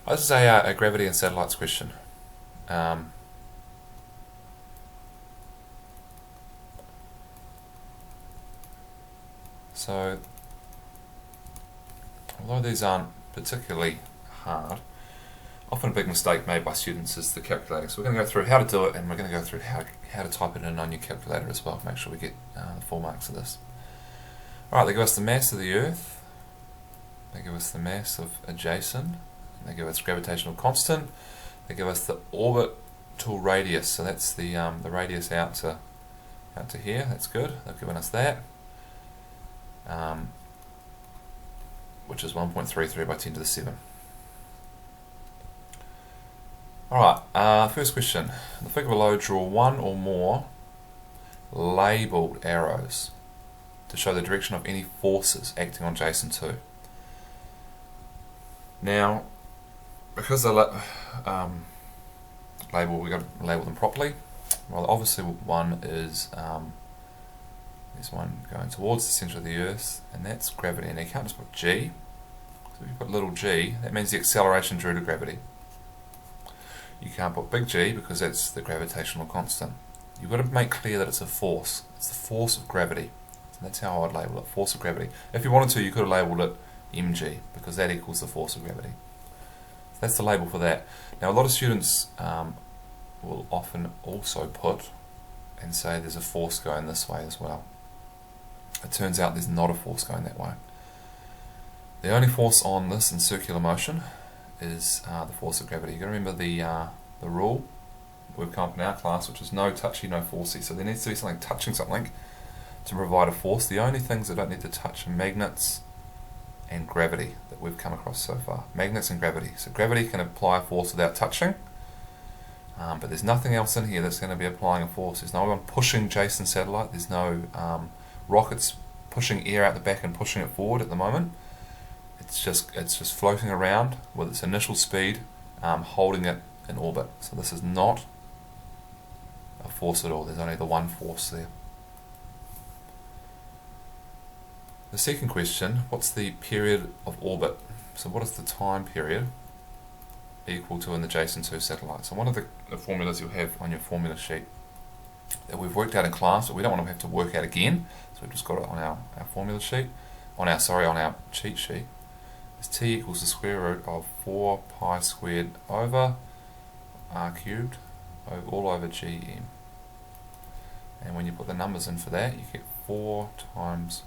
This is a gravity and satellites question. So, although these aren't particularly hard, often a big mistake made by students is the calculating. So we're going to go through how to do it, and we're going to go through how to type it in on your calculator as well. Make sure we get the full marks of this. Alright, they give us the mass of the Earth, they give us the mass of adjacent, they give us gravitational constant, they give us the orbital radius, so that's the radius out to here. That's good, they've given us that, which is 1.33 by 10 to the 7. Alright, first question. In the figure below, draw one or more labelled arrows to show the direction of any forces acting on Jason 2. Now, because they're labelled, we've got to label them properly. Well, obviously one is there's one going towards the centre of the Earth, and that's gravity. And you can't just put G. So if you put little g, that means the acceleration due to gravity. You can't put big G because that's the gravitational constant. You've got to make clear that it's a force. It's the force of gravity. So that's how I would label it, force of gravity. If you wanted to, you could have labelled it mg, because that equals the force of gravity. So that's the label for that. Now a lot of students will often also put and say there's a force going this way as well. It turns out there's not a force going that way. The only force on this in circular motion is the force of gravity. You've got to remember the rule we've come up in our class, which is no touchy, no forcey. So there needs to be something touching something to provide a force. The only things that don't need to touch are magnets and gravity that we've come across so far. Magnets and gravity. So gravity can apply a force without touching, but there's nothing else in here that's going to be applying a force. There's no one pushing Jason's satellite. There's no rockets pushing air out the back and pushing it forward at the moment. It's just floating around with its initial speed, holding it in orbit. So this is not a force at all. There's only the one force there. The second question, what's the period of orbit? So what is the time period equal to in the Jason 2 satellite? So one of the formulas you'll have on your formula sheet that we've worked out in class, but we don't want to have to work out again, so we've just got it on our formula sheet, on our cheat sheet, is t equals the square root of 4 pi squared over r cubed all over gm. And when you put the numbers in for that, you get 4 times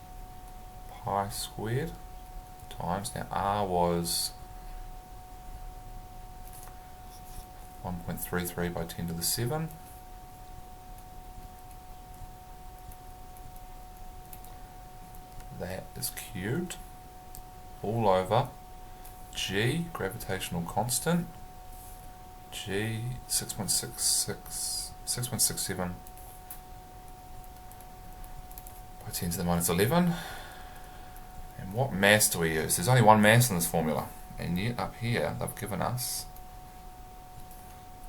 pi squared times, now r was 1.33 by 10 to the 7. That is cubed all over g, gravitational constant, g 6.67 by 10 to the minus 11. And what mass do we use? There's only one mass in this formula, and yet up here they've given us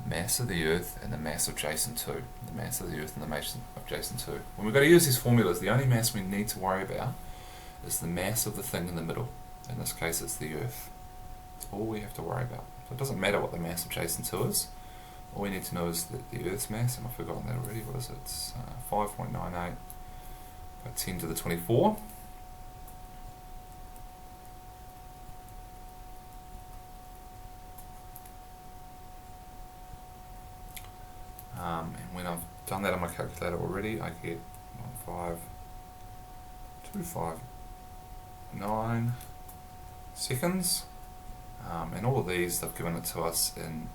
mass of the Earth and the mass of Jason 2. The mass of the Earth and the mass of Jason 2. When we've got to use these formulas, the only mass we need to worry about is the mass of the thing in the middle. In this case it's the Earth. That's all we have to worry about. So it doesn't matter what the mass of Jason 2 is. All we need to know is the Earth's mass, and I've forgotten that already. What is it? It's 5.98 by 10 to the 24. And when I've done that on my calculator already, I get 15259 seconds. And all of these, they've given it to us in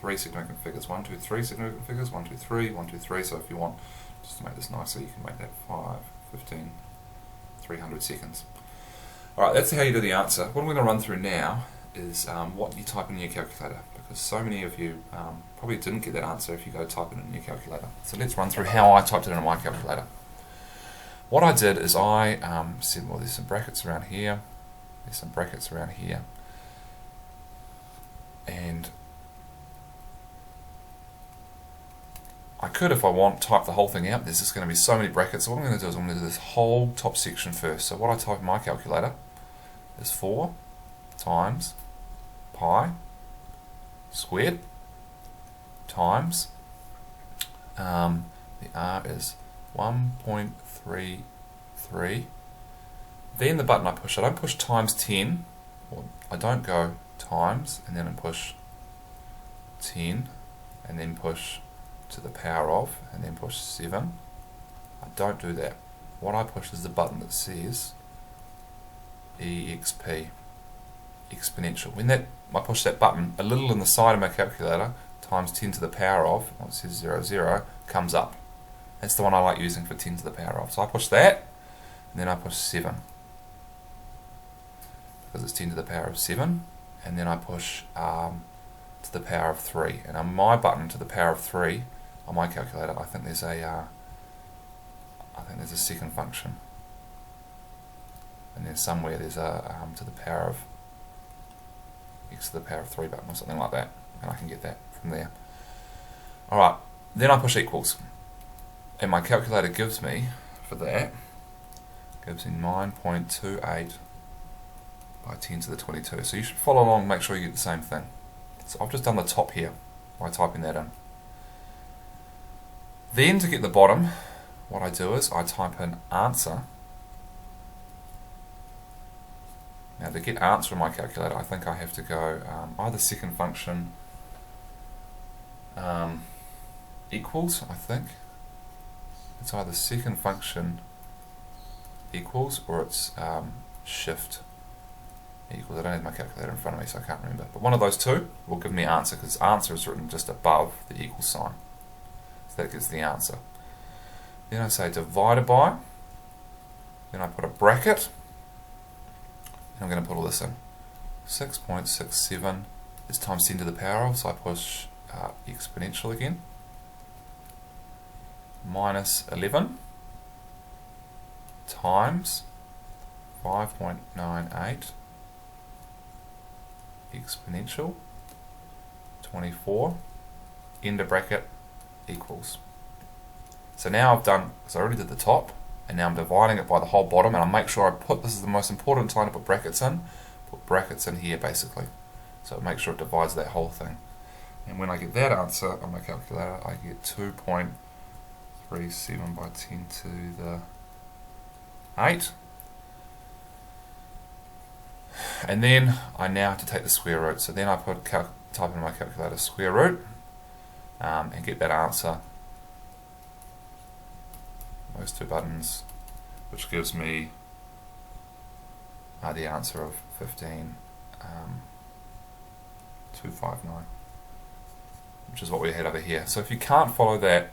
3 significant figures. 1, 2, 3 significant figures. 1, 2, 3, 1, 2, 3. So if you want, just to make this nicer, you can make that 5, 15, 300 seconds. Alright, that's how you do the answer. What I'm going to run through now is what you type in your calculator, because so many of you probably didn't get that answer if you go type it in your calculator. So let's run through how I typed it in my calculator. What I did is I said, well, there's some brackets around here, there's some brackets around here, and I could, if I want, type the whole thing out. There's just going to be so many brackets. So what I'm going to do is I'm going to do this whole top section first. So what I type in my calculator is 4 times pi squared times, the r is 1.33. Then the button I push, I don't push times 10, or I don't go times and then I push 10 and then push to the power of and then push 7. I don't do that. What I push is the button that says exp, exponential. When I push that button, a little in the side of my calculator times 10 to the power of, well, it says 00, comes up. That's the one I like using for 10 to the power of. So I push that and then I push 7. Because it's 10 to the power of 7, and then I push to the power of 3. And on my button to the power of 3 on my calculator, I think there's a second function, and then somewhere there's a to the power of x to the power of 3 button or something like that, and I can get that from there. All right, then I push equals, and my calculator gives me for that 9.28 by 10 to the 22. So you should follow along and make sure you get the same thing. So I've just done the top here by typing that in. Then to get the bottom, what I do is I type in answer. Now to get answer in my calculator, I think I have to go either second function equals, I think. It's either second function equals or it's shift equals. I don't have my calculator in front of me, so I can't remember. But one of those two will give me answer, because answer is written just above the equal sign. So that gives the answer. Then I say divided by, then I put a bracket, and I'm going to put all this in. 6.67 is times 10 to the power of, so I push exponential again, minus 11 times 5.98 exponential 24 end of bracket equals. So now I've done, so I already did the top, and now I'm dividing it by the whole bottom, and I make sure I put, this is the most important time to put brackets in, put brackets in here basically. So make sure it divides that whole thing. And when I get that answer on my calculator, I get 2.37 by 10 to the 8. And then I now have to take the square root. So then I type in my calculator square root and get that answer. Those two buttons, which gives me the answer of 15,259, which is what we had over here. So if you can't follow that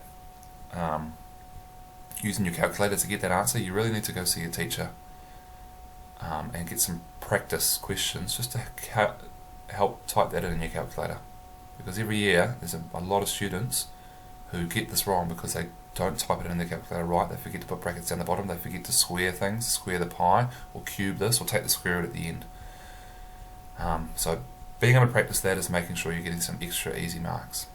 using your calculator to get that answer, you really need to go see your teacher and get some practice questions just to help type that in your calculator. Because every year there's a lot of students who get this wrong because they don't type it in the calculator right. They forget to put brackets down the bottom, they forget to square things, square the pi, or cube this, or take the square root at the end. So being able to practice that is making sure you're getting some extra easy marks.